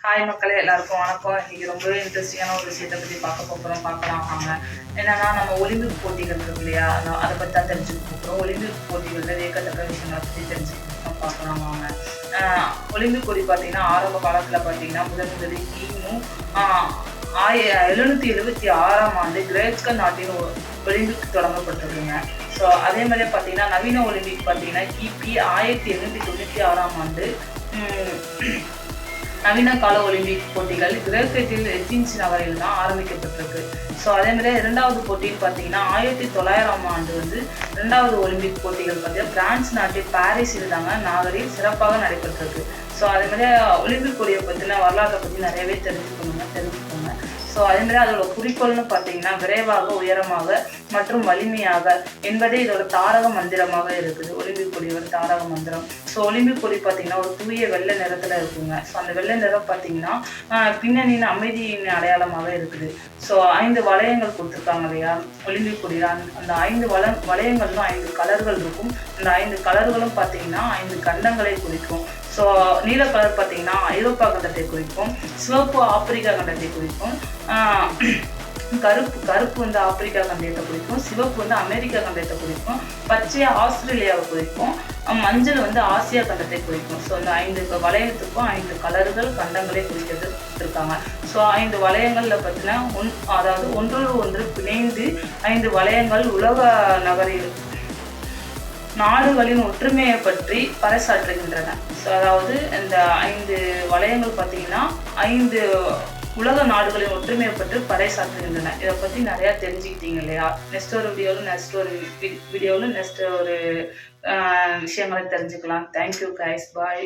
Hi மக்களே, எல்லாருக்கும் வணக்கம். இன்னைக்கு ரொம்பவே இன்ட்ரெஸ்டிங்கான ஒரு விஷயத்தை பற்றி பார்க்கலாம் வாங்க. என்னன்னா, நம்ம ஒலிம்பிக் போட்டிகள் இருக்கு இல்லையா, அதை பற்றி தான் தெரிஞ்சுக்க போகிறோம். ஒலிம்பிக் போட்டிகளில் வியக்கத்தக்க விஷயங்களை பற்றி தெரிஞ்சுக்க பார்க்கலாம் வாங்க. ஒலிம்பிக் போட்டி பார்த்தீங்கன்னா, ஆரம்ப காலத்தில் பார்த்தீங்கன்னா முதலில் கிமு 776 கிரேக்க நாட்டின் ஒலிம்பிக் தொடங்கப்பட்டிருக்குங்க. ஸோ அதே மாதிரி பார்த்தீங்கன்னா, நவீன ஒலிம்பிக் பார்த்தீங்கன்னா கிபி 1896 நவீன கால ஒலிம்பிக் போட்டிகள் கிரேக்கத்தில் எத்தின்ஸ் நகரில் தான் ஆரம்பிக்கப்பட்டிருக்கு. ஸோ அதே மாதிரி இரண்டாவது போட்டின்னு பார்த்தீங்கன்னா 1900 இரண்டாவது ஒலிம்பிக் போட்டிகள் பார்த்தீங்கன்னா பிரான்ஸ் நாட்டில் பாரிஸில் தாங்க நகரில் சிறப்பாக நடைபெற்றிருக்கு. ஸோ அதே மாதிரி ஒலிம்பிக் போட்டியை பற்றின வரலாற்றை பற்றி நிறையவே தெரிஞ்சுக்கோங்க. ஸோ அதே மாதிரி அதோட குறிக்கோள்னு பார்த்தீங்கன்னா விரைவாக, உயரமாக மற்றும் வலிமையாக என்பதே இதோட தாரக மந்திரமாக இருக்குது. ஒலிம்பிக் கொடியோட தாரக மந்திரம். ஸோ ஒலிம்பிக் கொடி பார்த்தீங்கன்னா ஒரு தூய வெள்ளை நிறத்தில் இருக்குங்க. ஸோ அந்த வெள்ளை நிறம் பார்த்தீங்கன்னா பின்னணியின் அமைதியின் அடையாளமாக இருக்குது. ஸோ 5 வளையங்கள் கொடுத்துருக்காங்க இல்லையா ஒலிம்பிக் கொடியில். அந்த 5 வளையங்களும் 5 கலர்கள் இருக்கும். அந்த 5 கலர்களும் பார்த்தீங்கன்னா 5 கண்டங்களை குறிக்கும். ஸோ நீல கலர் பார்த்தீங்கன்னா ஐரோப்பா கண்டத்தை குறிக்கும், சிவப்பு ஆப்பிரிக்கா கண்டத்தை குறிக்கும், கருப்பு வந்து ஆப்பிரிக்கா கண்டத்தை குறிக்கும், சிவப்பு வந்து அமெரிக்கா கண்டத்தை குறிக்கும், பச்சை ஆஸ்திரேலியாவை குறிக்கும், மஞ்சள் வந்து ஆசியா கண்டத்தை குறிக்கும். ஸோ அந்த 5 வளையத்துக்கும் 5 கலர்கள் கண்டங்களை குறிக்கிறது கொடுத்துருக்காங்க. ஸோ 5 வளையங்களில் பார்த்தீங்கன்னா அதாவது ஒன்றோடு ஒன்று பிணைந்து 5 வளையங்கள் உலக நகரில் நாடுகளின் ஒற்றுமையை பற்றி பறைசாற்றுகின்றன. ஸோ அதாவது இந்த 5 வளையங்கள் பார்த்தீங்கன்னா 5 உலக நாடுகளின் ஒற்றுமையை பற்றி பறைசாற்றுகின்றன. இதை பற்றி நிறையா தெரிஞ்சுக்கிட்டீங்க இல்லையா? நெக்ஸ்ட் ஒரு வீடியோவில் நெக்ஸ்ட் ஒரு விஷயங்களை தெரிஞ்சுக்கலாம். Thank you guys. பாய்.